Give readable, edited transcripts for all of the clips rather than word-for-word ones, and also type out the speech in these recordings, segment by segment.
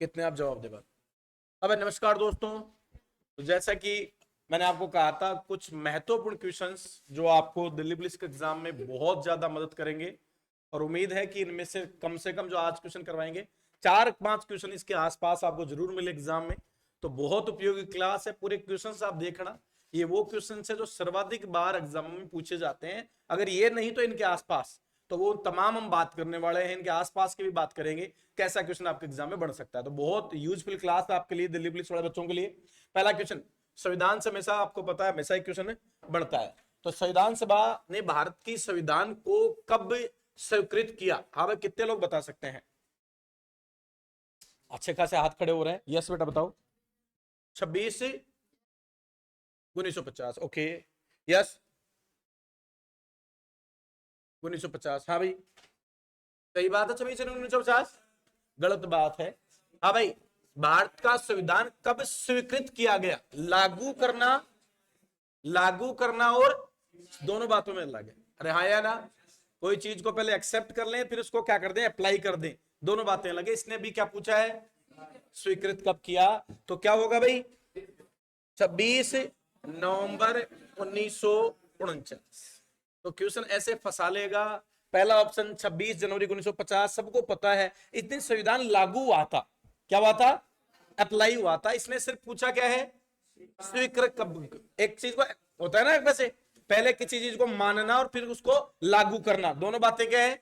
कितने आप जवाब दे पाते। अब नमस्कार दोस्तों, तो जैसा कि मैंने आपको कहा था कुछ महत्वपूर्ण क्वेश्चंस जो आपको दिल्ली पुलिस के एग्जाम में बहुत ज्यादा मदद करेंगे और उम्मीद है कि इनमें से कम जो आज क्वेश्चन करवाएंगे 4-5 क्वेश्चन इसके आसपास आपको जरूर मिले एग्जाम में। तो बहुत उपयोगी क्लास है, पूरे क्वेश्चन आप देखना। ये वो क्वेश्चन है जो सर्वाधिक बार एग्जाम में पूछे जाते हैं, अगर ये नहीं तो इनके आसपास, तो वो तमाम हम बात करने वाले हैं, इनके आसपास की भी बात करेंगे कैसा क्वेश्चन आपके एग्जाम में बन सकता है। तो बहुत यूजफुल क्लास है आपके लिए, दिल्ली पुलिस वाले बच्चों के लिए। पहला क्वेश्चन, संविधान से हमेशा आपको पता है हमेशा एक क्वेश्चन बनता है, तो संविधान सभा ने भारत की संविधान को कब स्वीकृत किया? हाँ भाई, कितने लोग बता सकते हैं? अच्छे खासे हाथ खड़े हो रहे हैं। यस बेटा बताओ। 26/1950। Okay, yes 1950। हाँ भाई सही बात है, 26/1950 गलत बात है। हाँ भाई, भारत का संविधान कब स्वीकृत किया गया? लागू करना और दोनों बातों में अलग है। अरे हाँ या ना, कोई चीज को पहले एक्सेप्ट कर लें फिर उसको क्या कर दें, अप्लाई कर दें, दोनों बातें अलग है। इसने भी क्या पूछा है, स्वीकृत कब किया? तो क्या होगा भाई, 26 नवंबर 1949। तो क्वेश्चन ऐसे फंसा लेगा। पहला ऑप्शन 26 जनवरी 1950, सबको पता है इस दिन संविधान लागू हुआ था। क्या हुआ था? अप्लाई हुआ था। इसने सिर्फ पूछा क्या है, स्वीकृत कब। एक चीज को होता है ना, वैसे पहले किसी चीज को मानना और फिर उसको लागू करना, दोनों बातें क्या है,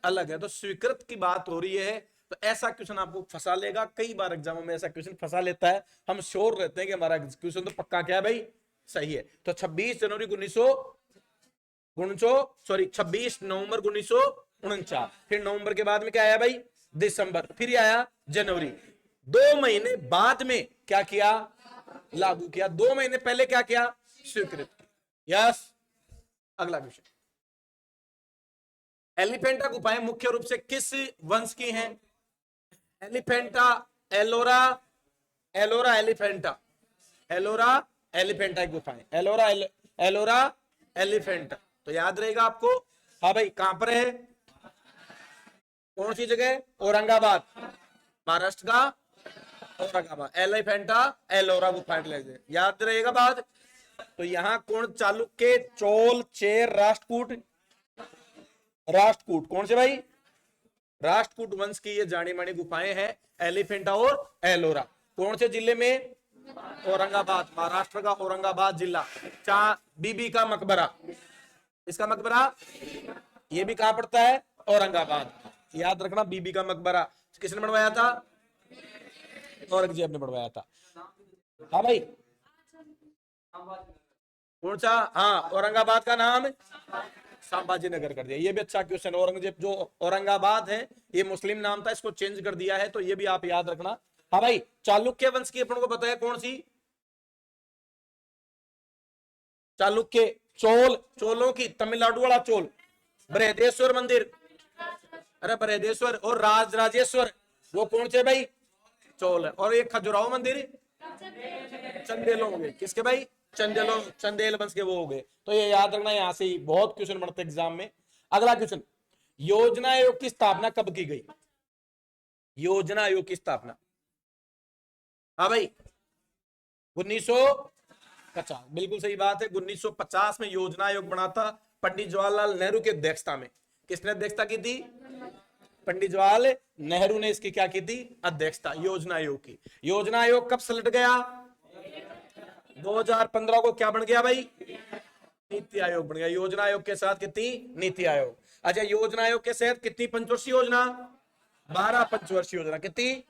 अलग है। तो स्वीकृत की बात हो रही है, तो ऐसा क्वेश्चन आपको फंसा लेगा। कई बार एग्जामों में ऐसा क्वेश्चन फंसा लेता है, हम श्योर रहते हैं कि हमारा क्वेश्चन तो पक्का क्या है भाई, सही है। तो 26 नवंबर 1949, फिर नवंबर के बाद में क्या आया भाई, दिसंबर, फिर आया जनवरी। 2 महीने बाद में क्या किया, लागू किया। 2 महीने पहले क्या किया, स्वीकृत। यस, अगला क्वेश्चन, एलिफेंटा गुफाएं मुख्य रूप से किस वंश की हैं? एलिफेंटा, एलोरा, एलोरा एलिफेंटा, एलोरा एलिफेंटा की गुफाएं, एलोरा एलिफेंटा। तो याद रहेगा आपको। हाँ भाई, कहां पर है, कौन सी जगह? औरंगाबाद, महाराष्ट्र का औरंगाबाद। एलिफेंटा एलोरा गुफाएं, याद रहेगा बात। तो यहां कौन, चालुक्य, चोल, चेर, राष्ट्रकूट कौन से भाई, राष्ट्रकूट वंश की ये जानी मानी गुफाएं हैं, एलिफेंटा और एलोरा। कौन से जिले में? औरंगाबाद, महाराष्ट्र का औरंगाबाद जिला। बीबी का मकबरा, इसका मकबरा ये भी कहां पड़ता है, औरंगाबाद। याद रखना, बीबी का मकबरा किसने बनवाया था? औरंगजेब ने बनवाया था। हाँ भाई, कौन सा? हाँ, औरंगाबाद का नाम संभाजी नगर कर दिया। ये भी अच्छा क्वेश्चन। औरंगजेब जो औरंगाबाद है ये मुस्लिम नाम था, इसको चेंज कर दिया है, तो ये भी आप याद रखना। हाँ भाई, चालुक्य वंश की अपन को पता है कौन सी, चालुक्य। चोलों की, तमिलनाडु वाला चोल, बृहदेश्वर मंदिर, अरे बृहदेश्वर और राजेश्वर, वो कौन से भाई, चोल है। और ये खजुराहो मंदिर चंदेलों हो गए, किसके भाई, चंदेल वंश के वो हो गए। तो ये याद रखना, यहां से ही बहुत क्वेश्चन बनते एग्जाम में। अगला क्वेश्चन, योजना आयोग की स्थापना कब की गई? योजना आयोग की स्थापना, हाँ भाई 1950, बिल्कुल सही बात है। 1950 में योजना आयोग बना था, पंडित जवाहरलाल नेहरू की अध्यक्षता में। किसने अध्यक्षता की थी? पंडित जवाहरलाल नेहरू ने इसकी क्या की थी, अध्यक्षता, योजना आयोग की। योजना आयोग कब सलट गया? 2015 को क्या बन गया भाई, नीति आयोग बन गया। योजना आयोग के साथ कितनी, नीति आयोग। अच्छा, योजना आयोग के साथ कितनी पंचवर्षीय योजना? 12 पंचवर्षीय योजना। कितनी?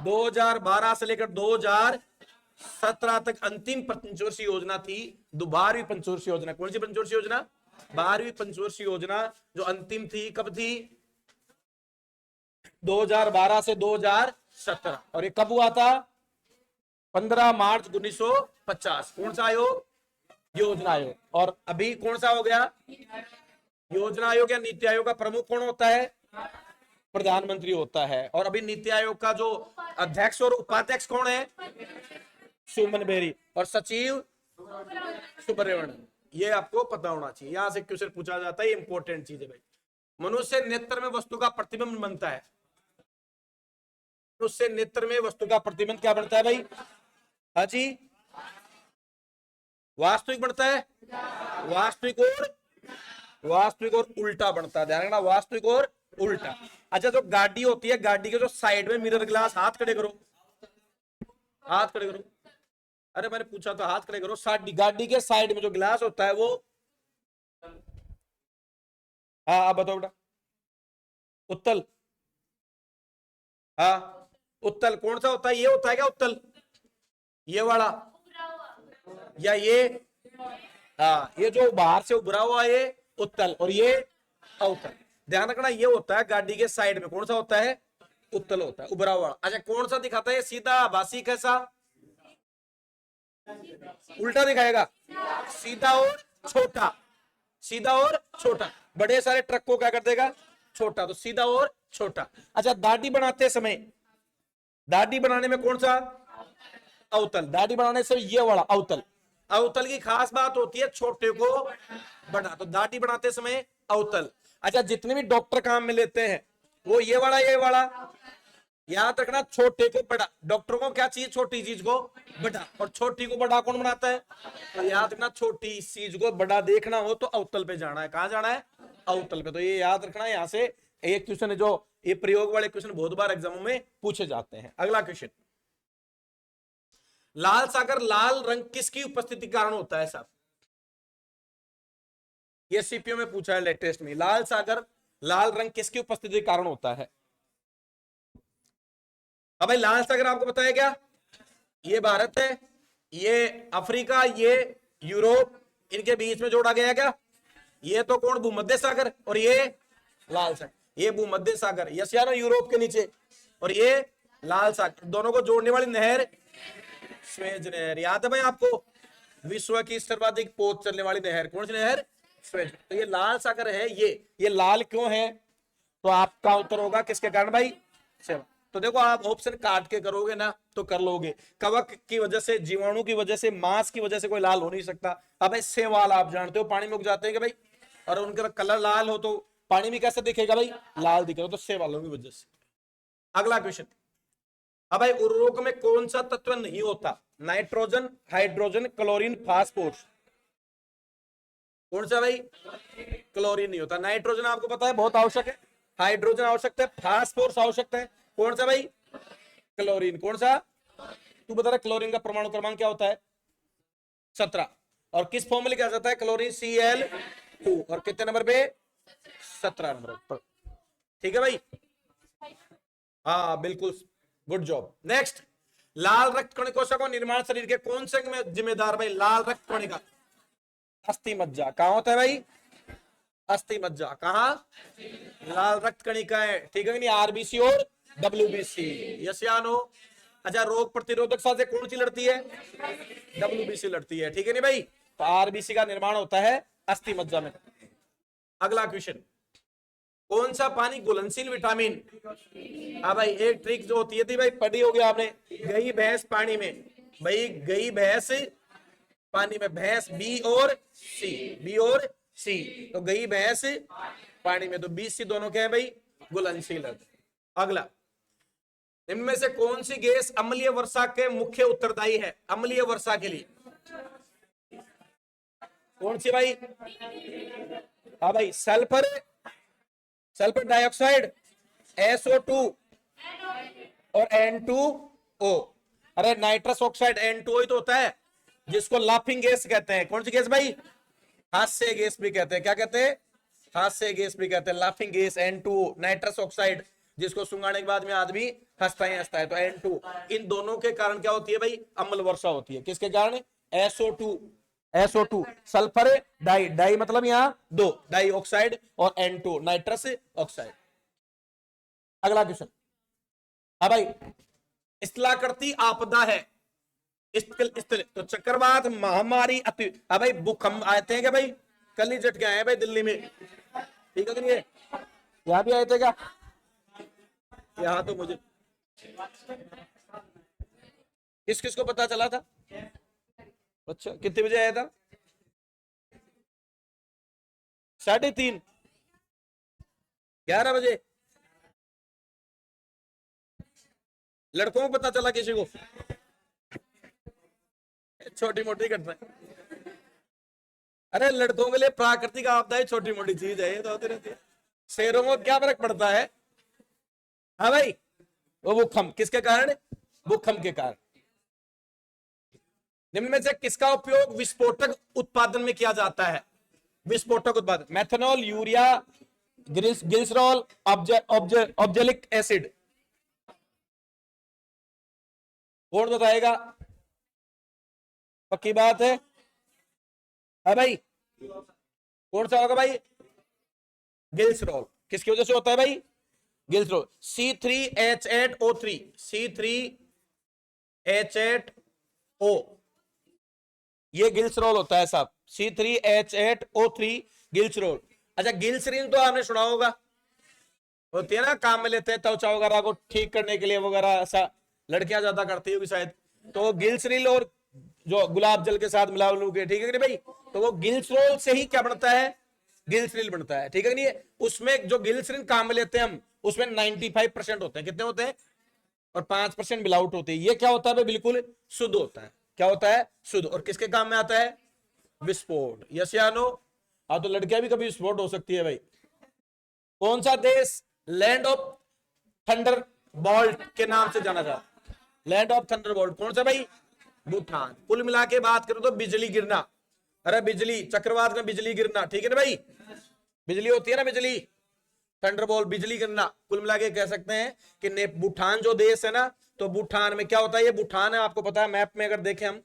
2012 से लेकर 2017 तक अंतिम पंचवर्षीय योजना थी, 12वीं पंचवर्षीय योजना। कौन सी पंचवर्षीय योजना? 12वीं पंचवर्षीय योजना जो अंतिम थी, कब थी? 2012 से 2017। और ये कब हुआ था? 15 मार्च 1950। कौन सा आयोग? योजना आयोग। और अभी कौन सा हो गया, योजना आयोग या नीति आयोग का प्रमुख कौन होता है? प्रधानमंत्री होता है। और अभी नीति आयोग का जो अध्यक्ष और उपाध्यक्ष कौन है? सुमन बेरी। और सचिव सुब्रमण्यम। ये आपको पता होना चाहिए, यहां से क्वेश्चन पूछा जाता है, इंपॉर्टेंट चीज है भाई। मनुष्य नेत्र में वस्तु का प्रतिबिंब बनता है, उससे नेत्र में वस्तु का प्रतिबिंब क्या बनता है भाई? हाँ जी, वास्तविक बनता है। वास्तविक और उल्टा बनता है, ध्यान रखना, वास्तविक और उल्टा। अच्छा, जो गाड़ी होती है, गाड़ी के जो साइड में मिरर ग्लास, हाथ खड़े करो, हाथ खड़े करो। अरे मैंने पूछा तो हाथ खड़े करो। गाड़ी के साइड में जो ग्लास होता है वो, हाँ आप बताओ बेटा। उत्तल, हाँ उत्तल कौन सा होता है? ये होता है क्या उत्तल? ये वाला या ये? हाँ, ये जो बाहर से उभरा हुआ ये उत्तल, और ये अवतल। ध्यान रखना, ये होता है गाड़ी के साइड में, कौन सा होता है? उत्तल होता है, उभरा हुआ। अच्छा, कौन सा दिखाता है? सीधा, आभासी, कैसा? उल्टा दिखाएगा। सीधा और छोटा, सीधा और छोटा। बड़े सारे ट्रक को क्या कर देगा? छोटा। तो सीधा और छोटा। अच्छा, दाढ़ी बनाते समय, दाढ़ी बनाने में कौन सा? अवतल। दाढ़ी बनाने से ये वाला अवतल। अवतल की खास बात होती है छोटे को बड़ा, तो दाढ़ी बनाते समय अवतल। अच्छा, जितने भी डॉक्टर काम में लेते हैं वो ये वाला, ये वाला। याद रखना, छोटे को बड़ा। डॉक्टर को क्या चाहिए? छोटी चीज को बड़ा, और छोटी को बड़ा कौन बनाता है? तो याद रखना, छोटी चीज को बड़ा देखना हो तो अवतल पे जाना है। कहां जाना है? अवतल पे। तो ये याद रखना, यहां से एक क्वेश्चन है, जो ये प्रयोग वाले क्वेश्चन बहुत बार एग्जामों में पूछे जाते हैं। अगला क्वेश्चन, लाल सागर लाल रंग किसकी उपस्थिति कारण होता है साहब? ये सीपीओ में पूछा है लेटेस्ट में। लाल सागर लाल रंग किसकी उपस्थिति के कारण होता है? अब भाई, लाल सागर आपको पता है क्या? ये भारत है, ये अफ्रीका, ये यूरोप, इनके बीच में जोड़ा गया है क्या? ये तो कौन? भूमध्य सागर। और ये लाल सागर। ये भूमध्य सागर, यसियानो यूरोप के नीचे, और ये लाल सागर, दोनों को जोड़ने वाली नहर स्वेज नहर। याद है भाई आपको? विश्व की सर्वाधिक पोत चलने वाली नहर कौन सी नहर? स्वेज। तो ये लाल सागर है। ये लाल क्यों है? तो आपका उत्तर होगा किसके कारण भाई? सेवा। तो देखो, आप ऑप्शन काट के करोगे ना तो कर लोगे। कवक की वजह से, जीवाणु की वजह से, मांस की वजह से कोई लाल हो नहीं सकता। अब सेवाल आप जानते हो पानी में उग जाते हैं कि भाई, और उनका कलर लाल हो तो पानी में कैसे दिखेगा भाई? लाल दिखेगा। तो सेवालों की वजह से। अगला क्वेश्चन, अब भाई, उर्वरक में कौन सा तत्व नहीं होता? Nitrogen, hydrogen, chlorine, phosphorus. कौन सा भाई? क्लोरीन नहीं होता। नाइट्रोजन आपको पता है बहुत आवश्यक है, हाइड्रोजन आवश्यक है, फास्फोरस आवश्यक है। कौन सा भाई? क्लोरीन। कौन सा? तू बता रहा, क्लोरीन का परमाणु क्रमांक क्या होता है? 17। और किस फॉर्म में लिखा जाता है क्लोरीन? Cl2। और कितने नंबर पे? 17 नंबर पर। ठीक है भाई, हाँ बिल्कुल, गुड जॉब। नेक्स्ट, लाल रक्त कणिकों निर्माण शरीर के कौन से में जिम्मेदार भाई? लाल रक्त कणिका, अस्थि मज्जा। कहां होता है भाई? अस्थि मज्जा। कहां? लाल रक्त कणिकाएं, ठीक है कि नहीं? आरबीसी और डब्ल्यूबीसी। यस या नो? अच्छा, रोग प्रतिरोधक से कौन सी लड़ती है? डब्ल्यूबीसी लड़ती है, ठीक है नहीं भाई? तो आरबीसी का निर्माण होता है अस्थि मज्जा में। अगला क्वेश्चन, कौन सा पानी घुलनशील विटामिन? हाँ भाई, एक ट्रिक जो होती है थी भाई, पढ़ी होगी आपने, गई भैंस पानी में। भाई, गई भैंस पानी में, भैंस बी और सी, बी और सी। तो गई भैंस पानी में, तो बी सी दोनों क्या है भाई? घुलनशील। अगला, इनमें से कौन सी गैस अम्लीय वर्षा के मुख्य उत्तरदायी है? अम्लीय वर्षा के लिए कौन सी भाई? हाँ भाई, सल्फर, सल्फर डाइऑक्साइड, SO2 और N2O। अरे नाइट्रस ऑक्साइड N2O ही तो होता है, जिसको लाफिंग गैस कहते हैं। कौन सी गैस भाई? हास्य गैस भी कहते हैं। क्या कहते हैं? हास्य गैस भी कहते हैं। Laughing gas N2O, nitrous oxide, जिसको सुंगाने के बाद में आदमी हंसता ही हंसता है, तो N2। इन दोनों के कारण क्या होती है भाई? अम्ल वर्षा होती है। किसके कारण? SO2, SO2 sulphur die, die मतलब यहां दो, डाई ऑक्साइड, और N2 नाइट्रस ऑक्साइड। अगला क्वेश्चन, हाँ भाई, स्थलाकृति आपदा है, तो चक्रवात, महामारी, अति, हाँ भाई, भूकंप आए थे क्या भाई? कल ही झटके आए भाई दिल्ली में, ठीक है कि नहीं? यहाँ भी आए थे क्या? यहाँ तो मुझे, किस किस को पता चला था? अच्छा, कितने बजे आया था? 3:30, 11 बजे। लड़कों को पता चला किसी को? छोटी मोटी घटना। अरे लड़कों के लिए प्राकृतिक आपदा है, छोटी मोटी चीज है ये तो होती रहती है। शेरों को क्या फर्क पड़ता है? हाँ भाई, वो भूकंप किसके कारण? भूकंप के कारण। निम्न में से किसका उपयोग विस्फोटक उत्पादन में किया जाता है? विस्फोटक उत्पादन, मेथनॉल, यूरिया, ग्लिसरॉल, ऑब्जेलिक एसिड। कौन बताएगा? पक्की बात है? हाँ भाई, कौन सा होगा भाई? ग्लिसरॉल। किसकी वजह से होता है भाई? ग्लिसरॉल। C3H8O3, C3H8O, ये ग्लिसरॉल होता है साहब, C3H8O3 ग्लिसरॉल। अच्छा, ग्लिसरीन तो आपने सुना होगा, होती है ना, काम में लेते हैं त्वचा वगैरह को ठीक करने के लिए वगैरह, ऐसा लड़कियां ज्यादा करती होगी शायद। तो ग्लिसरीन और जो गुलाब जल के साथ मिला के, ठीक है कि नहीं भाई? तो वो ग्लिसरॉल से ही क्या बनता है? ग्लिसरीन बनता है, ठीक है कि नहीं? उसमें जो ग्लिसरीन काम में लेते हैं हम, उसमें 95% होते हैं। कितने होते हैं? और 5% मिलावट होती है। ये क्या होता है भाई? बिल्कुल शुद्ध होता है। क्या होता है? शुद्ध। और किसके काम में आता है? विस्फोट। यस या नो? हाँ, तो लड़कियां भी कभी विस्फोट हो सकती है भाई। कौन सा देश लैंड ऑफ थंडर बोल्ट के नाम से जाना जाता है? लैंड ऑफ थंडर बोल्ट कौन सा भाई? भूटान। कुल मिला के बात करो तो बिजली गिरना, अरे बिजली, चक्रवात में बिजली गिरना, ठीक है ना भाई? बिजली होती है ना, बिजली, थंडरबोल्ट, बिजली गिरना। कुल मिला के कह सकते हैं कि भूटान जो देश है ना, तो भूटान में क्या होता है? ये भूटान है, आपको पता है मैप में अगर देखें हम,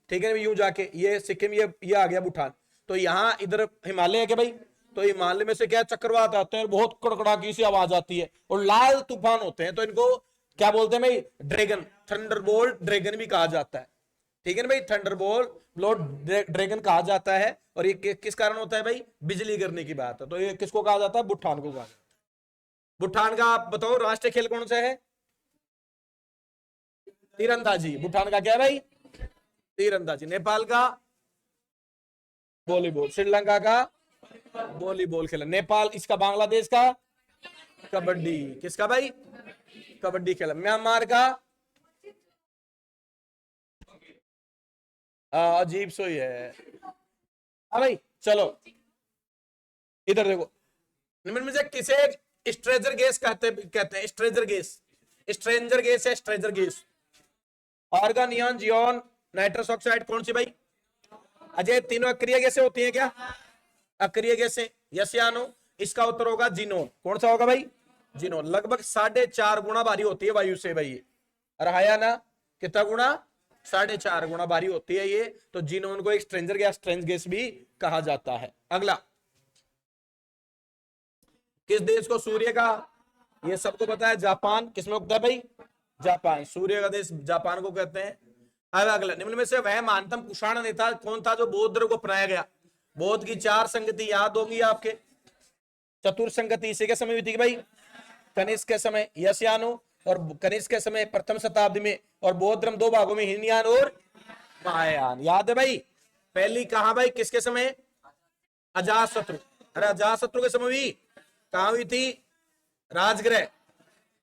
ठीक है, यूं जाके ये सिक्किम, ये आ गया भूटान। तो यहाँ इधर हिमालय है क्या भाई? तो हिमालय में से क्या चक्रवात आते हैं, बहुत कड़कड़ाकी सी आवाज आती है और लाल तूफान होते हैं। तो इनको क्या बोलते हैं भाई? ड्रैगन, थंडरबोल्ट ड्रैगन भी कहा जाता है, ठीक है ना भाई? थंडरबोल्ट ड्रैगन कहा जाता है। और ये किस कारण होता है भाई? बिजली गिरने की बात है। तो ये किसको कहा जाता है? भूटान को कहा जाता है। भूटान का आप बताओ राष्ट्रीय खेल कौन सा है? तीरंदाजी। भूटान का क्या है भाई? तीरंदाजी। नेपाल का? वॉलीबॉल। श्रीलंका का? वॉलीबॉल खेला। नेपाल, इसका बांग्लादेश का? कबड्डी। किसका भाई? कबड्डी खेला। म्यांमार का? अजीब सो ही है। हाँ भाई, चलो इधर देखो। निम्न में से किसे स्ट्रेजर गैस कहते हैं? स्ट्रेजर गैस, स्ट्रेंजर गैस है stranger gas. Argon, neon, xenon, nitrous oxide, कौन सी भाई? अजय, तीनों अक्रिय गैसें होती हैं क्या? अक्रिय गैसें। यस या नो? इसका उत्तर होगा जिनोन। कौन सा होगा भाई? जिनोन। लगभग 4.5 गुना भारी होती है वायु से भाई। रहाया ना? कितना गुना? 4.5 गुना भारी होती है ये। तो जिनोन को एक स्ट्रेंजर गैस, स्ट्रेंज गैस भी कहा जाता है। अगला, किस देश को सूर्य का, ये सबको पता है, जापान। किसमें उगता है भाई? जापान। सूर्य का देश जापान को कहते हैं। अब अगला, निम्न में से वह महानतम कुषाण नेता कौन था जो बौद्ध धर्म को अपनाया गया? बौद्ध की 4 संगति याद होगी आपके। चतुर संगति इसी के समय हुई थी भाई, कनिष्क के समय। यस या नो? और कनिष्क के समय प्रथम शताब्दी में। और बौद्ध धर्म 2 भागों में, हीनयान और महायान। याद है भाई? पहली कहा भाई? किसके समय? अजातशत्रु। अरे अजातशत्रु के समय भी कहां हुई थी? राजगृह।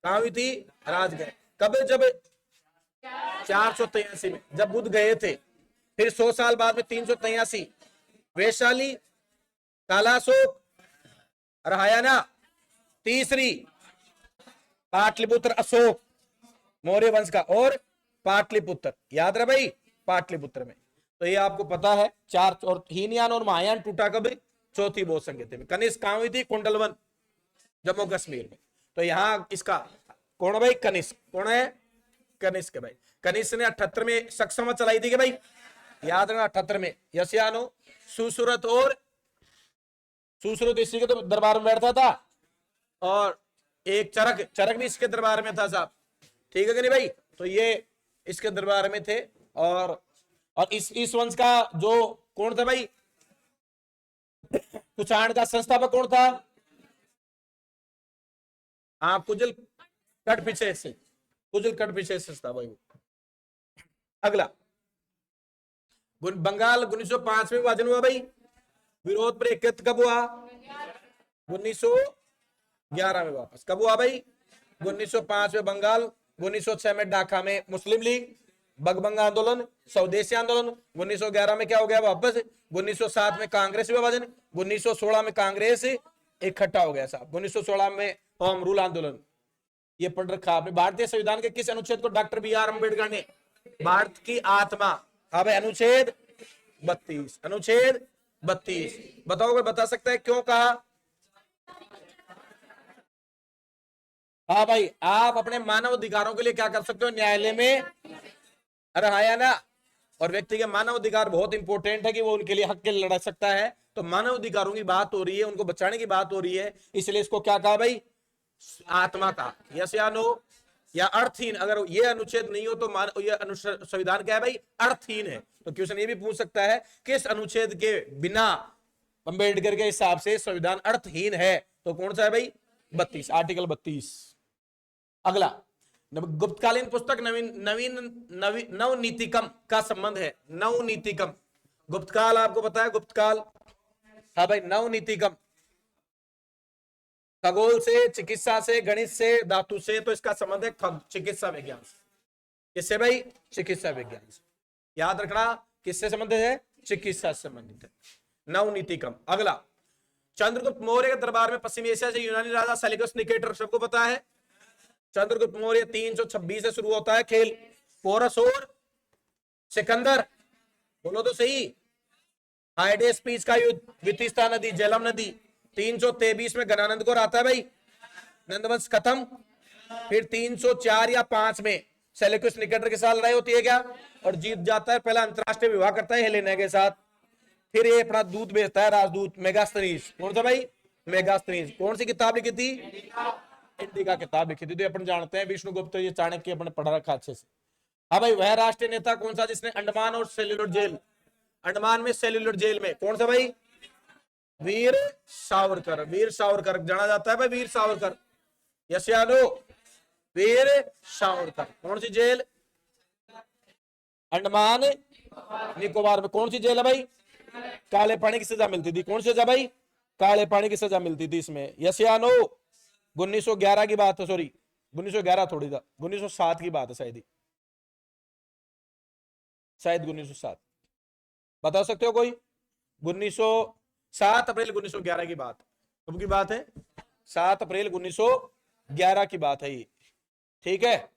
कहां हुई थी? राजगृह। कब? जब 483 में जब बुद्ध गए थे। फिर 100 साल बाद में 383 वैशाली, कालाशोक, रहायना। तीसरी पाटलिपुत्र, अशोक मौर्य वंश का। और पाटलिपुत्र, याद रहा भाई? पाटलिपुत्र में। तो ये आपको पता है 4। और हीनयान और महायान टूटा कब? चौथी बौद्ध संगति में। कनिष्क कहां हुई थी? कुंडलवन, जम्मू कश्मीर में। तो यहां इसका कौन है भाई? कनिष्क। कौन है? कनिष्क भाई। कनिष्क ने 78 में सक्षम चलाई थी कि भाई? याद रखना, 78 में। यस या नो? सुश्रुत, और सुश्रुत इसी के तो दरबार में बैठता था। और एक चरक भी इसके दरबार में था साहब, ठीक है कि नहीं भाई? तो ये इसके दरबार में थे। और इस वंश का जो कौन था भाई? कुषाण का संस्थापक कौन था? हाँ, कुजल कट पीछे से, कुजल कट पीछे से था भाई वो। अगला, बंगाल 1905 में विभाजन हुआ भाई। विरोध पर एकत्र कब हुआ? 1911 में वापस। कब हुआ भाई? 1905 में बंगाल 1906 में ढाका में मुस्लिम लीग, बगबंग आंदोलन, स्वदेशी आंदोलन। 1911 में क्या हो गया वापस, 1907 में कांग्रेस विभाजन, 1916 में कांग्रेस इकट्ठा हो गया साहब, 1916 में होम रूल आंदोलन। ये पढ़ रखा आपने। भारतीय संविधान के किस अनुच्छेद को डॉक्टर बी आर अम्बेडकर ने भारत की आत्मा, हाँ भाई, अनुच्छेद 32, अनुच्छेद 32 बताओ, कोई बता सकता है क्यों कहा? हाँ भाई, आप अपने मानव अधिकारों के लिए क्या कर सकते हो न्यायालय में, अरे हाँ या ना। और व्यक्ति के मानव अधिकार बहुत इंपॉर्टेंट है कि वो उनके लिए हक के लिए लड़ सकता है। तो मानव अधिकारों की बात हो रही है, उनको बचाने की बात हो रही है, इसलिए इसको क्या कहा भाई, आत्मा का। यस या नो, या अर्थहीन। अगर ये अनुच्छेद नहीं हो तो ये संविधान क्या है भाई, अर्थहीन है। तो क्वेश्चन ये भी पूछ सकता है किस अनुच्छेद के बिना अंबेडकर के हिसाब से संविधान अर्थहीन है, तो कौन सा है भाई, 32, आर्टिकल 32। अगला, गुप्तकालीन पुस्तक नवनीतिकम का संबंध है। नवनीतिकम, गुप्तकाल आपको पता है, गुप्तकाल, हाँ भाई, नवनीतिकम खगोल से, चिकित्सा से, गणित से, धातु से, तो इसका संबंध है चिकित्सा विज्ञान से। किससे भाई, चिकित्सा विज्ञान से। याद रखना किससे संबंधित है, चिकित्सा से संबंधित है, नवनीतिकम। अगला, चंद्रगुप्त मौर्य के दरबार में पश्चिमी एशिया से यूनानी राजा सेल्यूकस निकेटर, सबको पता है। चंद्रगुप्त मौर्य 326 से शुरू होता है खेल। पोरस और सिकंदर, बोलो तो सही। हाइडेस्पीस का युद्ध, वितिस्ता नदी, झेलम नदी। 323 में गणानंद को आता है भाई, नंदवंश खत्म। फिर 304 या 5 में सेल्यूकस निकेटर के साथ लड़ाई होती है क्या, और जीत जाता है। पहला अंतरराष्ट्रीय विवाह करता है हेलेना के साथ। फिर ये अपना दूत भेजता है, राजदूत मेगास्थनीज। कौन सा भाई, मेगास्थनीज। कौन सी किताब लिखी थी, इंडिका किताब लिखी थी। तो अपन जानते हैं विष्णुगुप्त, ये चाणक्य अपने पढ़ा रखा अच्छे से। हाँ भाई, वह राष्ट्रीय नेता कौन सा जिसने अंडमान और सेल्यूलर जेल, अंडमान में सेल्यूलर जेल में, कौन सा भाई, वीर सावरकर। वीर सावरकर जाना जाता है भाई, वीर सावरकर। यस या नो, वीर सावरकर। कौन सी जेल, अंडमान निकोबार में। कौन सी जेल है भाई, काले पानी की सजा मिलती थी। कौन सी सजा भाई, काले पानी की सजा मिलती थी इसमें। यस या नो, 1911 की बात है, सॉरी 1911 थोड़ी था, 1907 की बात है शायद, शायद 1907। बता सकते हो कोई, 7 अप्रैल 1911 की बात, कब की बात है, 7 अप्रैल 1911 की बात है ये, ठीक है।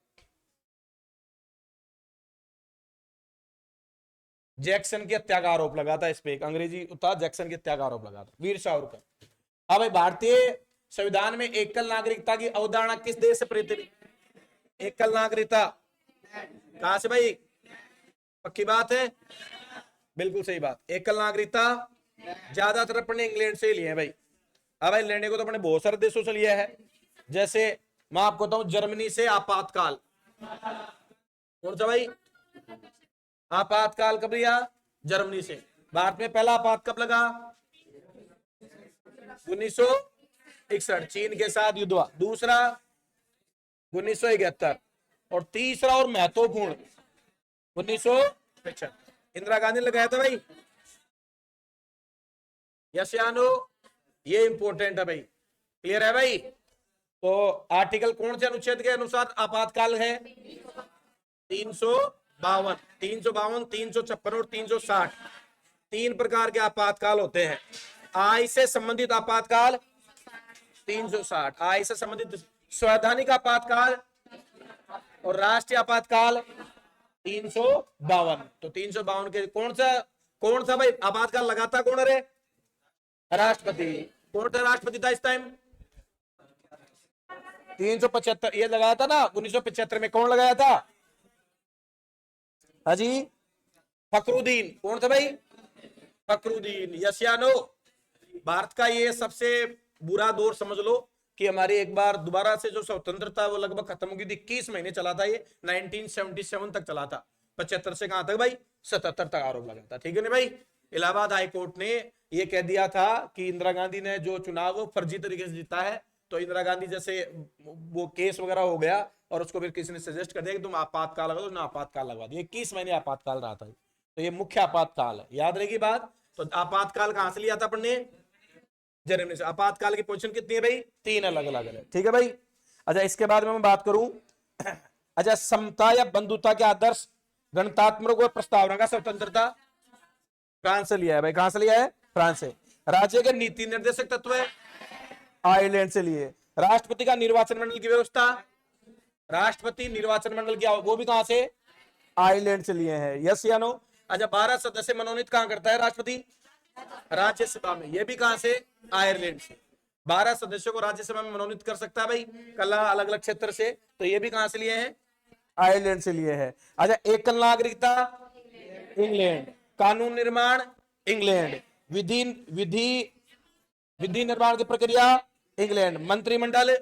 जैक्सन की हत्या का आरोप लगा था इस पे, एक अंग्रेजी था, जैक्सन की हत्या का आरोप लगा था, वीर सावरकर। हाँ भाई, भारतीय संविधान में एकल नागरिकता की अवधारणा किस देश से प्रेरित है? एकल नागरिकता कहां से भाई, पक्की बात है, बिल्कुल सही बात। एकल नागरिकता ज्यादातर अपने इंग्लैंड से लिए है भाई। अब भाई, लेने को तो अपने बहुत सारे देशों से लिया है, जैसे मैं आपको बताऊं, जर्मनी से आपातकाल। कौन सा भाई, आपातकाल कब लिया, जर्मनी से। भारत में पहला आपात कब लगा, 1961, चीन के साथ युद्ध हुआ। दूसरा 1971, और तीसरा और महत्वपूर्ण 1975, इंदिरा गांधी ने लगाया था भाई। यस या नो, ये इंपॉर्टेंट है भाई, क्लियर है भाई। तो आर्टिकल कौन से अनुच्छेद के अनुसार आपातकाल है, 352, 352, 356 और 360। 3 प्रकार के आपातकाल होते हैं। आय से संबंधित आपातकाल 360, आय से संबंधित संवैधानिक आपातकाल, और राष्ट्रीय आपातकाल 352। तो 352 के कौन सा भाई आपातकाल लगाता कौन, अरे राष्ट्रपति। कौन सा राष्ट्रपति था इस टाइम, 375 ये लगाया था ना 1975 में। कौन लगाया था, हाजी फखरुद्दीन। कौन था भाई, फखरुद्दीन। यस या नो, भारत का ये सबसे बुरा दौर समझ लो कि हमारी एक बार दोबारा से जो स्वतंत्रता वो लगभग खत्म हो गई थी। 21 महीने चला था ये, 1977 तक चला था। 75 से कहां तक भाई, 77 तक आरोप लगा था, ठीक है ना भाई। इलाहाबाद हाईकोर्ट ने ये कह दिया था कि इंदिरा गांधी ने जो चुनाव फर्जी तरीके से जीता है, तो इंदिरा गांधी जैसे वो केस वगैरह हो गया, और उसको फिर किसी ने सजेस्ट कर दिया कि तुम आपातकाल लगा दो, ना आपातकाल लगवा दिया। 21 महीने आपातकाल रहा था, तो ये मुख्य आपातकाल है, याद रहेगी बात। तो आपातकाल कहां से लिया था अपन ने, जर्मनी से। आपातकाल की पोजीशन कितनी है भाई, 3 अलग अलग है, ठीक है भाई। अच्छा, इसके बाद में मैं बात करूं, अच्छा, समता या बंधुता के आदर्श, गणतंत्र और प्रस्तावना का स्वतंत्रता, फ्रांस से लिया है भाई। कहां से लिया है? फ्रांस से। राज्य के नीति निर्देशक तत्व है, आयरलैंड से लिए। राष्ट्रपति का निर्वाचन मंडल की व्यवस्था, राष्ट्रपति निर्वाचन मंडल की वो भी कहां से? आयरलैंड से लिए हैं। यस या नो? अच्छा, 12 सदस्य मनोनीत कहां करता है राष्ट्रपति? राज्यसभा में। ये भी कहां से? आयरलैंड से। 12 सदस्यों को राज्यसभा में मनोनीत कर सकता है भाई, कला अलग अलग क्षेत्र से। तो ये भी कहां से लिए हैं? आयरलैंड से लिए हैं। अच्छा, एकल नागरिकता, इंग्लैंड। कानून निर्माण, इंग्लैंड। विधि विधि विधि निर्माण की प्रक्रिया, इंग्लैंड। मंत्रिमंडल,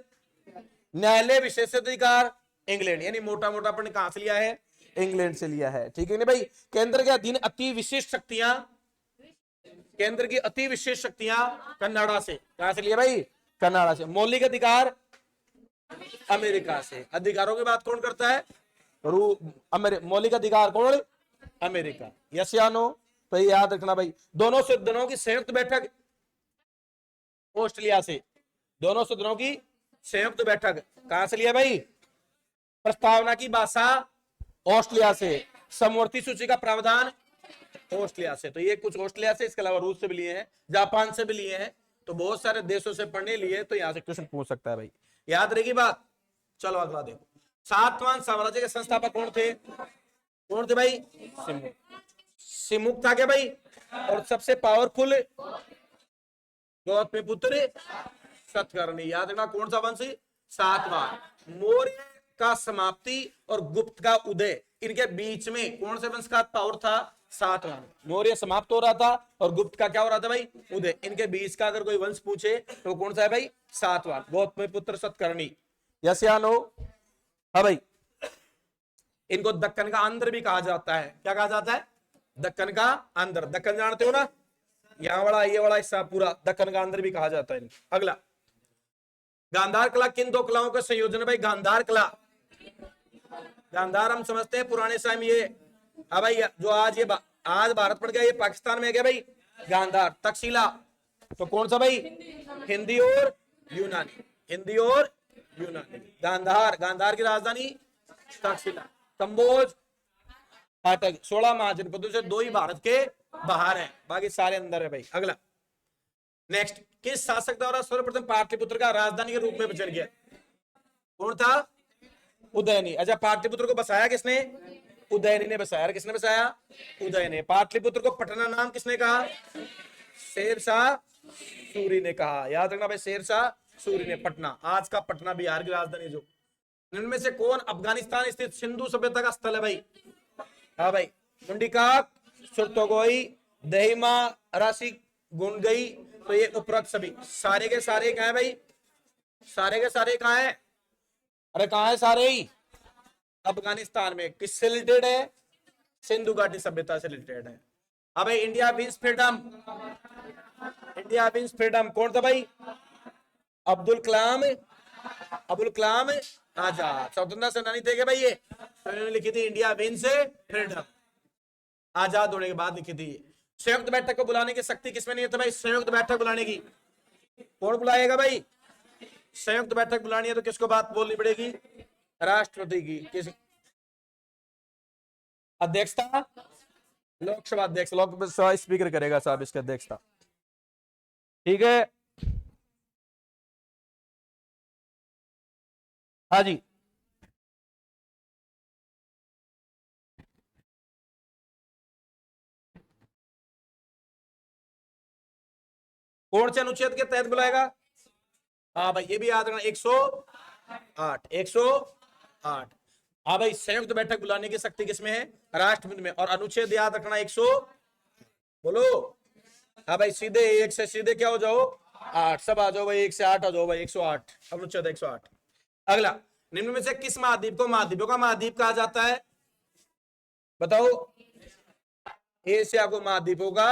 न्यायालय विशेषाधिकार, इंग्लैंड। यानी मोटा मोटा अपन कहां से लिया है? इंग्लैंड से लिया है। ठीक है ना भाई? केंद्र के अधीन अति विशेष शक्तियां, केंद्र की अति विशेष शक्तियां कनाडा से। कहां से लिया भाई? कनाडा से। मौलिक अधिकार, अमेरिका से। अधिकारों की बात कौन करता है? मौलिक अधिकार कौन? अमेरिका। यस या नो? तो याद रखना भाई। दोनों सदनों की संयुक्त बैठक, ऑस्ट्रेलिया से। दोनों सदनों की संयुक्त बैठक कहां से लिया भाई? प्रस्तावना की भाषा, ऑस्ट्रेलिया से। समवर्ती सूची का प्रावधान, ऑस्ट्रेलिया से। तो ये कुछ ऑस्ट्रेलिया से, इसके अलावा रूस से भी लिए हैं, जापान से भी लिए हैं। तो बहुत सारे देशों से पढ़ने लिए, तो यहां से क्वेश्चन पूछ सकता है भाई। याद रहेगी बात? चलो अगला देखो। सातवां साम्राज्य के संस्थापक कौन थे? कौन थे भाई? सिमुक। सिमुक था क्या भाई? और सबसे पावरफुल गौतमीपुत्र सतकर्णी। याद रखना कौन सा वंश? सातवां। मौर्य का समाप्ति और गुप्त का उदय, इनके बीच में कौन से वंश का पावर था? सातवां। मौर्य समाप्त हो रहा था और गुप्त का क्या हो रहा था भाई? उदय। इनके बीच का अगर कोई वंश पूछे तो कौन सा है भाई? सातवां, गौतमीपुत्र सतकर्णी। यस या नो? हाँ भाई। इनको दक्कन का अंदर भी कहा जाता है। क्या कहा जाता है? दक्कन का अंदर। दक्कन जानते हो ना? यहाँ वाला, ये वाला हिस्सा पूरा दक्कन का अंदर भी कहा जाता है। अगला, गांधार कला किन दो कलाओं का संयोजन है भाई? गांधार कला, गांधार हम समझते हैं पुराने समय में ये। हाँ भाई, जो आज आज भारत पड़ गया, ये पाकिस्तान में गया भाई गांधार। तक्षशिला, तो कौन सा भाई? हिंदी और यूनानी। हिंदी और यूनानी। गांधार, गांधार की राजधानी तक्षशिला। कंबोज, फाटक। 16 महाजनपदों से 2 ही भारत के बाहर है, बाकी सारे अंदर है भाई। अगला, नेक्स्ट, किस शासक द्वारा सर्वप्रथम पाटलिपुत्र का राजधानी के रूप में बचल गया? कौन था? उदयनी। अच्छा, पाटलिपुत्र को बसाया किसने? उदयनी ने बसाया। किसने बसाया? उदयनी। पाटलिपुत्र को पटना नाम किसने कहा? शेरशाह सूरी ने कहा। याद रखना भाई, शेरशाह सूरी ने। पटना, आज का पटना बिहार की राजधानी। जो इनमें से कौन अफगानिस्तान स्थित सिंधु सभ्यता का स्थल है भाई? हाँ भाई, मुंडिका, सुरतोगोई, दहिमा, राशि, गुनगई। तो ये उपरोक्त सभी सारे के सारे कहां है भाई? सारे के सारे कहां है? अरे कहां है सारे ही? अफगानिस्तान में। किससे रिलेटेड है? सिंधु घाटी सभ्यता से रिलेटेड है। अब भाई, India wins freedom, India wins freedom कौन था भाई? अब्दुल कलाम, अब्दुल कलाम आजाद। स्वतंत्रता सेनानी थे क्या भाई ये? तो इन्होंने लिखी थी इंडिया विंस फ्रीडम, आजाद होने के बाद लिखी थी। संयुक्त बैठक को बुलाने की शक्ति किसमें नहीं है? तो भाई, संयुक्त बैठक बुलाने की कौन बुलाएगा भाई? संयुक्त बैठक बुलानी है तो किसको बात बोलनी पड़ेगी? राष्ट्रपति की। किस अध्यक्षता? लोकसभा अध्यक्ष, लोकसभा स्पीकर करेगा साहब इसकी अध्यक्षता। ठीक है, हाँ जी। कौन से अनुच्छेद के तहत बुलाएगा? हाँ भाई, ये भी याद रखना, 108, 108। हाँ भाई, संयुक्त बैठक बुलाने की शक्ति किसमें है? राष्ट्रपति में। और अनुच्छेद याद रखना 100, बोलो। हाँ भाई, सीधे 1 से सीधे क्या हो जाओ? 8। सब आ जाओ भाई, 1 से 8 आ जाओ भाई। 108, अनुच्छेद 108। अगला, निम्न में से किस महाद्वीप को महाद्वीपों का महाद्वीप कहा जाता है? बताओ। एशिया को महाद्वीपों का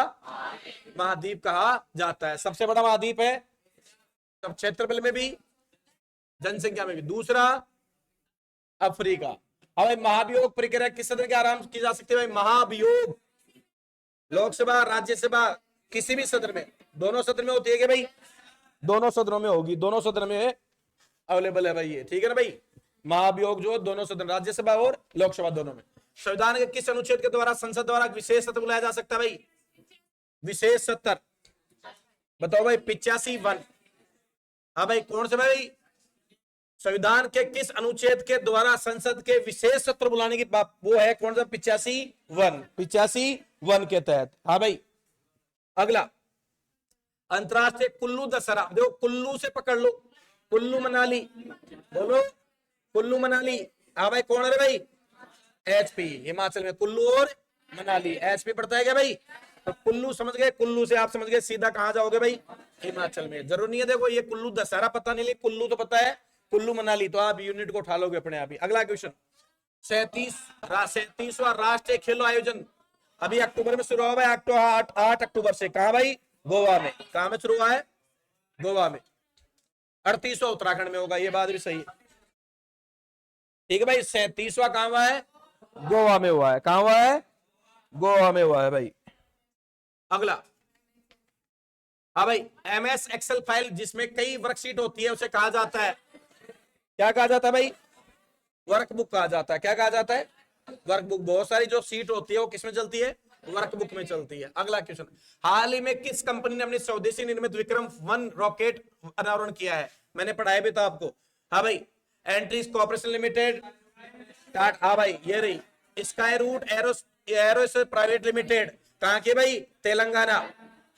महाद्वीप कहा जाता है। सबसे बड़ा महाद्वीप है, सब क्षेत्रफल में भी, जनसंख्या में भी। दूसरा, अफ्रीका। अब महाभियोग प्रक्रिया किस सदन के आराम की जा सकती है भाई? महाभियोग, लोकसभा, राज्यसभा, किसी भी सदन में। दोनों सदन में होती है क्या भाई? दोनों सदनों में होगी, दोनों सदन में अवेलेबल है भाई ये। ठीक है ना भाई? महाभियोग जो दोनों सदन, राज्यसभा और लोकसभा दोनों में। संविधान के किस अनुच्छेद के द्वारा संसद द्वारा विशेष सत्र बुलाया जा सकता है भाई? विशेष सत्र बताओ भाई। 85(1). हाँ भाई, कौन से भाई? संविधान के किस अनुच्छेद के द्वारा संसद के विशेष सत्र बुलाने की बात, वो है कौन सा? 85(1). 85(1) के तहत। हाँ भाई। अगला, अंतरराष्ट्रीय कुल्लू दशहरा। देखो, कुल्लू से पकड़ लो, कुल्लू मनाली, बोलो कुल्लू मनाली। हाँ भाई, कौन है भाई? एचपी, हिमाचल में कुल्लू और मनाली। एचपी पड़ता है क्या भाई? तो कुल्लू समझ गए, कुल्लू से आप समझ गए सीधा कहां जाओगे भाई? हिमाचल में। जरूर नहीं है, देखो ये कुल्लू दशहरा पता नहीं, कुल्लू तो पता है, कुल्लू मनाली तो आप यूनिट को उठा लोगे अपने आप ही। अगला क्वेश्चन, 37वां राष्ट्रीय खेलो आयोजन अभी अक्टूबर में शुरू हुआ है। 8 अक्टूबर से। कहा भाई? गोवा में। कहा में शुरू हुआ है? गोवा में। 38वां उत्तराखंड में होगा, ये बात भी सही है। ठीक है भाई। 37वां कहां हुआ है? गोवा में हुआ है। कहां हुआ है? गोवा में हुआ है भाई। अगला, हाँ भाई, MS एक्सेल फाइल जिसमें कई वर्कशीट होती है उसे कहा जाता है? क्या कहा जाता है भाई? वर्कबुक कहा जाता है। क्या कहा जाता है? वर्कबुक। बहुत सारी जो सीट होती है वो किसमें चलती है? वर्कबुक में चलती है। अगला क्वेश्चन, हाल ही में किस कंपनी ने अपनी स्वदेशी निर्मित विक्रम-1 रॉकेट अनावरण किया है? मैंने पढ़ाया भी था आपको। हाँ भाई, एंट्रीज कॉर्पोरेशन लिमिटेड। हाँ भाई, ये रही। Skyroot Aeros private limited. कहां की भाई? तेलंगाना,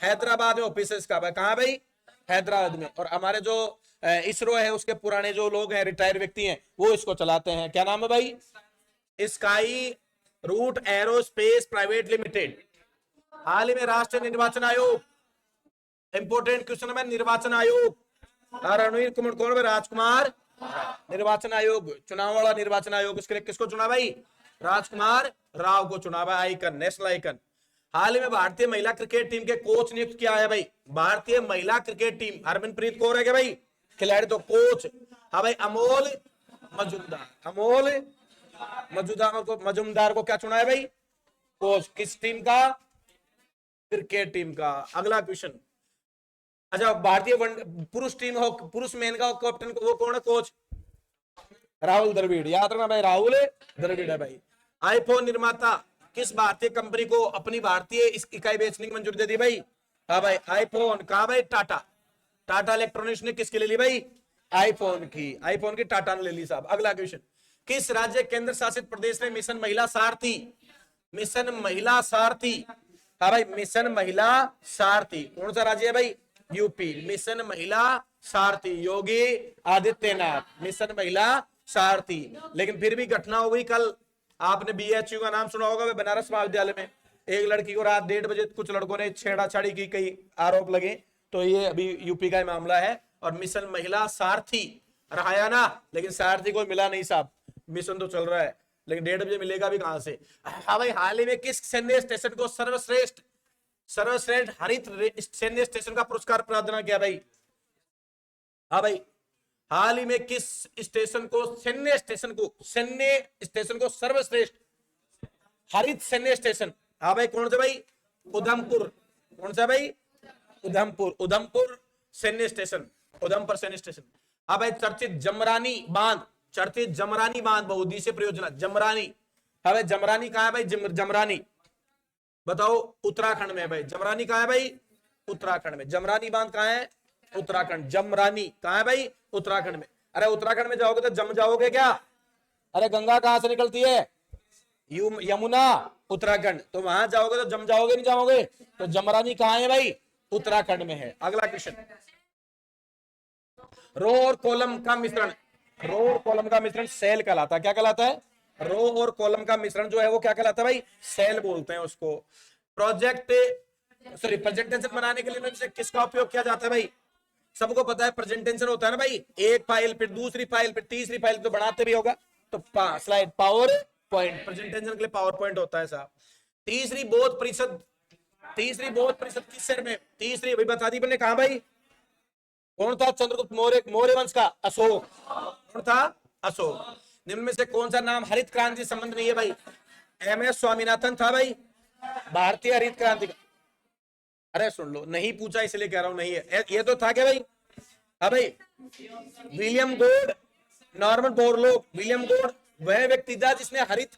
हैदराबाद में ऑफिस है इसका। कहां भाई? हैदराबाद में। और हमारे जो इसरो है उसके पुराने जो लोग हैं, रिटायर्ड व्यक्ति हैं, वो इसको चलाते हैं। क्या नाम है भाई? Skyroot aerospace private limited. हाल ही में राष्ट्रीय निर्वाचन आयोग, इंपोर्टेंट क्वेश्चन है, निर्वाचन आयोग, रणवीर कुमार, कौन है? राजकुमार। निर्वाचन आयोग, चुनाव वाला निर्वाचन आयोग, उसके लिए किसको चुना भाई? राजकुमार राव को चुना भाई। Icon, national icon. हाल ही में भारतीय महिला क्रिकेट टीम के कोच नियुक्त किया है भाई? भारतीय महिला क्रिकेट टीम, हरमनप्रीत कौर है क्या भाई? खिलाड़ी तो कोच। हाँ भाई, अमोल मजुमदार। अमोल मजुमदार को क्या चुना है भाई? कोच। किस टीम का? क्रिकेट टीम का। अगला क्वेश्चन, अच्छा, भारतीय पुरुष टीम हो, पुरुष मेन का कैप्टन वो कौन है? कोच राहुल द्रविड़। याद रखना भाई, राहुल द्रविड़ है भाई। आईफोन निर्माता किस भारतीय कंपनी को अपनी भारतीय इकाई बेचने की मंजूरी दे दी भाई? हाँ भाई, आईफोन। कहा भाई? टाटा। टाटा इलेक्ट्रॉनिक्स ने किसकी ले ली भाई? आईफोन की। आईफोन की टाटा ने ले ली साहब। अगला क्वेश्चन, किस राज्य केंद्र शासित प्रदेश ने मिशन महिला सारथी? मिशन महिला सारथी। हाँ भाई, मिशन महिला सारथी। कौन सा राज्य है भाई? यूपी। मिशन महिला सारथी, योगी आदित्यनाथ। मिशन महिला सारथी। लेकिन फिर भी घटना हो गई कल। आपने BHU का नाम सुना होगा, बनारस महाविद्यालय में एक लड़की को रात 1:30 बजे कुछ लड़कों ने छेड़ाछाड़ी की, कई आरोप लगे। तो ये अभी यूपी का मामला है। और मिशन महिला सारथी रहा ना, लेकिन सारथी कोई मिला नहीं साहब। मिशन तो चल रहा है, लेकिन 1:30 बजे मिलेगा भी कहां से? हाँ भाई, हाल ही में किस सैन्य स्टेशन को सर्वश्रेष्ठ हरित सैन्य स्टेशन का पुरस्कार प्रदान किया भाई? हाँ भाई, हाल ही में किस स्टेशन को सैन्य स्टेशन को सर्वश्रेष्ठ हरित सैन्य स्टेशन? हाँ भाई, कौन सा भाई? उधमपुर। कौन सा भाई? उधमपुर सैन्य स्टेशन, उधमपुर सैन्य स्टेशन। हाँ भाई, चर्चित जमरानी बांध बहुउद्देशीय परियोजना जमरानी। हाँ भाई, जमरानी कहाँ है भाई? जमरानी बताओ। उत्तराखंड में भाई। जमरानी कहाँ है भाई? उत्तराखंड में। जमरानी बांध कहाँ है? उत्तराखंड। जमरानी कहाँ है भाई? उत्तराखंड में। अरे उत्तराखंड में जाओगे तो जम जाओगे क्या? अरे गंगा कहां से निकलती है? यमुना, उत्तराखंड। तो वहां जाओगे तो जम जाओगे, नहीं जाओगे? तो जमरानी कहाँ है भाई? उत्तराखंड में है। अगला क्वेश्चन, रो और कॉलम का मिश्रण। रो और कॉलम का मिश्रण सेल कहलाता है। क्या कहलाता है? रो और कॉलम का मिश्रण जो है वो क्या कहलाता है भाई? सेल बोलते हैं उसको। प्रेजेंटेशन बनाने के लिए किसका उपयोग किया जाता है भाई? सबको पता है प्रेजेंटेशन होता है ना भाई, एक फाइल फिर दूसरी फाइल फिर तीसरी फाइल, तो बनाते भी होगा। तो स्लाइड पावर पॉइंट, प्रेजेंटेशन के लिए पावर पॉइंट होता है साहब। तीसरी बोध परिषद किस शहर में? तीसरी अभी बता दी मैंने। कहा भाई? कौन था? चंद्रगुप्त मौर्य वंश का अशोक। कौन था? अशोक। निम्न में से कौन सा नाम हरित क्रांति संबंध नहीं है भाई? MS स्वामीनाथन था भाई, भारतीय हरित क्रांति का। अरे सुन लो, नहीं पूछा इसलिए कह रहा हूं, नहीं है। ये तो था क्या भाई? हाँ भाई, विलियम गोड नॉर्मन बोरलॉग, विलियम गोड वह व्यक्ति था जिसने हरित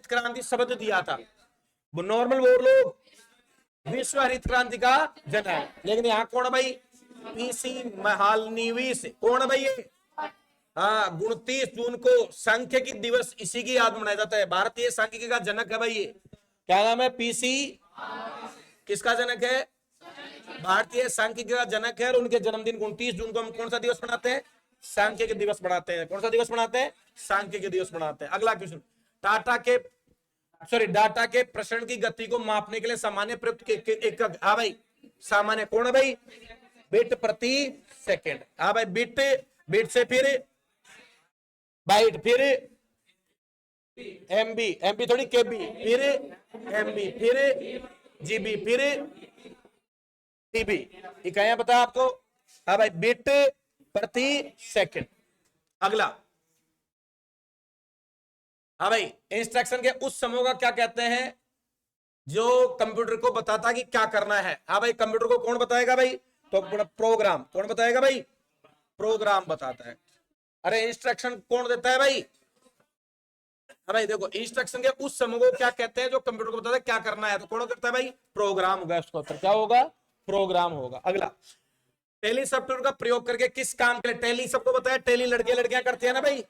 क्रांति शब्द दिया था। नॉर्मन बोरलॉग विश्व हरित क्रांति का जनक है। लेकिन यहाँ कौन है भाई? पीसी महालनोबिस। कौन है भाई ये? हाँ, 29 जून को सांख्यिकी दिवस इसी की याद मनाया जाता है। भारतीय सांख्यिकी का जनक है भाई ये। क्या नाम है? पीसी। किसका जनक है? भारतीय सांख्यिकी का जनक है। और उनके जन्मदिन 29 जून को हम कौन सा दिवस मनाते हैं? सांख्यिकी दिवस मनाते हैं। कौन सा दिवस मनाते हैं? सांख्यिकी दिवस मनाते हैं। अगला क्वेश्चन, डाटा के प्रसरण की गति को मापने के लिए सामान्य प्रयुक्त एकक। हाँ भाई, सामान्य कौन है भाई? बिट प्रति सेकंड। हाँ भाई, बिट से फिर बाइट, फिर एमबी थोड़ी केबी, फिर एमबी, फिर जीबी, फिर टीबी। इकाइयां पता आपको? हाँ भाई, बिट प्रति सेकंड। अगला, हाँ भाई, इंस्ट्रक्शन के उस समूह का क्या कहते हैं जो कंप्यूटर को बताता कि क्या करना है? हाँ भाई, कंप्यूटर को कौन बताएगा भाई? तो प्रोग्राम। कौन बताएगा भाई? प्रोग्राम बताता है। अरे इंस्ट्रक्शन कौन देता है भाई? हाँ भाई देखो, इंस्ट्रक्शन के उस समूह को क्या कहते हैं जो कंप्यूटर को बताता है क्या करना है? तो कौन करता है भाई? प्रोग्राम होगा। उसका उत्तर क्या होगा? प्रोग्राम होगा। अगला, टैली सॉफ्टवेयर का प्रयोग करके किस काम के लिए? टैली सबको बताया, टैली लड़के लड़कियां करते हैं ना भाई,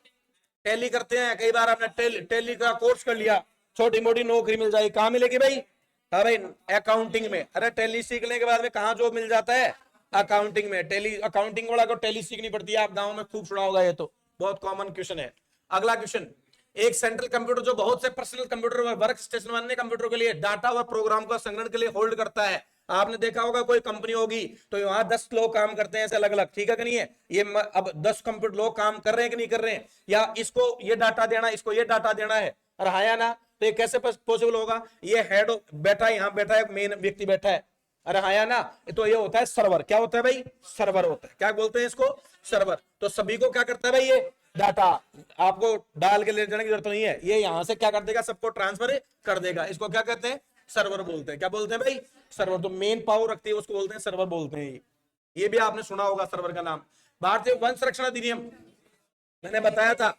टैली करते हैं। कई बार आपने टैली का कोर्स कर लिया, छोटी मोटी नौकरी मिल जाएगी। कहां मिलेगी भाई? हाँ भाई, अकाउंटिंग में। अरे टैली सीखने के बाद में कहां जॉब मिल जाता है? अकाउंटिंग में। टैली, अकाउंटिंग वाला को टैली सीखनी पड़ती है। आप गांव में खूब सुना होगा, ये तो बहुत कॉमन क्वेश्चन है। अगला क्वेश्चन, एक सेंट्रल कंप्यूटर जो बहुत से पर्सनल कंप्यूटर वर्क स्टेशन वाले कंप्यूटर के लिए डाटा और प्रोग्राम का संग्रहण के लिए होल्ड करता है। आपने देखा होगा कोई कंपनी होगी तो वहां 10 लोग काम करते हैं ऐसे अलग अलग, ठीक है कि नहीं है? ये अब 10 कंप्यूटर लोग काम कर रहे हैं कि नहीं कर रहे हैं? या इसको ये डाटा देना, इसको ये डाटा देना है, और हाँ या ना? तो ये कैसे पॉसिबल होगा? ये हेड बैठा है, यहाँ बैठा है, मेन व्यक्ति बैठा है, अरे हाँ या ना? तो ये होता है सर्वर। क्या होता है भाई? सर्वर होता है। क्या बोलते हैं इसको? सर्वर। तो सभी को क्या करता है भाई? ये डाटा आपको डाल के ले जाने की जरूरत नहीं है, ये यहां से क्या कर देगा? सबको ट्रांसफर कर देगा। इसको क्या कहते हैं? सर्वर बोलते हैं। क्या बोलते हैं भाई? सर्वर। तो मेन पावर रखती है उसको बोलते हैं सर्वर बोलते हैं। ये भी आपने सुना होगा सर्वर का नाम। भारतीय वन संरक्षण अधिनियम मैंने बताया था,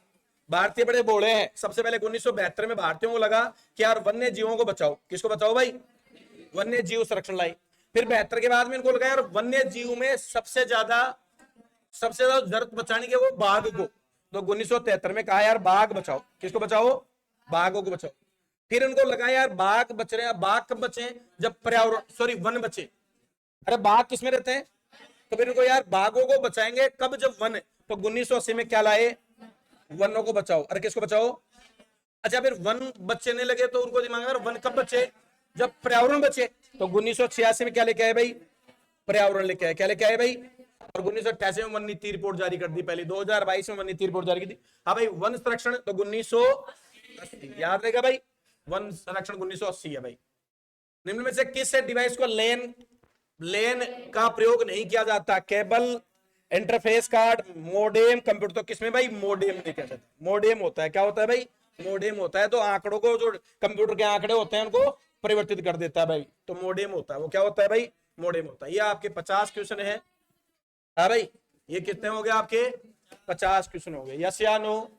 भारतीय बड़े बोले हैं। सबसे पहले 1972 में भारतीयों को लगा कि यार वन्य जीवों को बचाओ। किसको बचाओ भाई? वन्य जीव संरक्षण लाई। फिर 72 के बाद में इनको लगा यार वन्य जीव में सबसे ज्यादा जरूरत बचाने की वो बाघ को। तो 1973 में कहा यार बाघ बचाओ। किसको बचाओ? बाघों को बचाओ। फिर उनको लगा यार बाघ बच रहे हैं, बाघ कब बचे? जब पर्यावरण वन बचे। अरे बाघ किसमें रहते हैं? तो फिर उनको यार बाघों को बचाएंगे कब? जब वन। तो 1980 में क्या लाए? वनों को बचाओ। अरे किसको बचाओ? अच्छा, फिर वन बचने लगे तो उनको दिमाग में वन कब बचे? जब पर्यावरण बचे। तो 1986 में क्या लेके आए भाई? पर्यावरण लेके आए। क्या लेके आए भाई? और 1988 में वन नीति रिपोर्ट जारी कर दी पहली, 2022 में वन नीति रिपोर्ट जारी की थी। हाँ भाई, वन संरक्षण तो 1980 याद रहेगा भाई, वन संरक्षण 1980 है भाई। निम्न में से किस डिवाइस को लेन का प्रयोग नहीं किया जाता? Cable, interface card, modem, computer. तो किसमें भाई? मोडेम नहीं किया जाता। मोडेम होता है। क्या होता है भाई? मोडेम होता है। तो आंकड़ों को, जो कंप्यूटर के आंकड़े होते हैं उनको परिवर्तित कर देता है भाई, तो मोडेम होता है। वो क्या होता है भाई? मोडेम होता है। ये आपके 50 क्वेश्चन है। हाँ भाई, ये कितने हो गए आपके? 50 क्वेश्चन हो गए। यस या नो?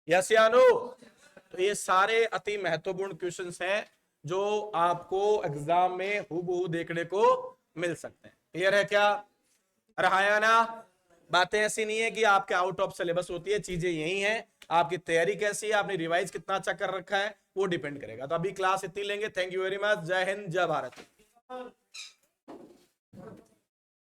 यस या नो? तो ये सारे अति महत्वपूर्ण क्वेश्चंस हैं जो आपको एग्जाम में हूबहू देखने को मिल सकते हैं। क्लियर है क्या? अरे हाँ या ना? बातें ऐसी नहीं है कि आपके आउट ऑफ सिलेबस होती है, चीजें यही हैं। आपकी तैयारी कैसी है, आपने रिवाइज कितना अच्छा कर रखा है, वो डिपेंड करेगा। तो अभी क्लास इतनी लेंगे। Thank you very much. जय हिंद, जय भारत।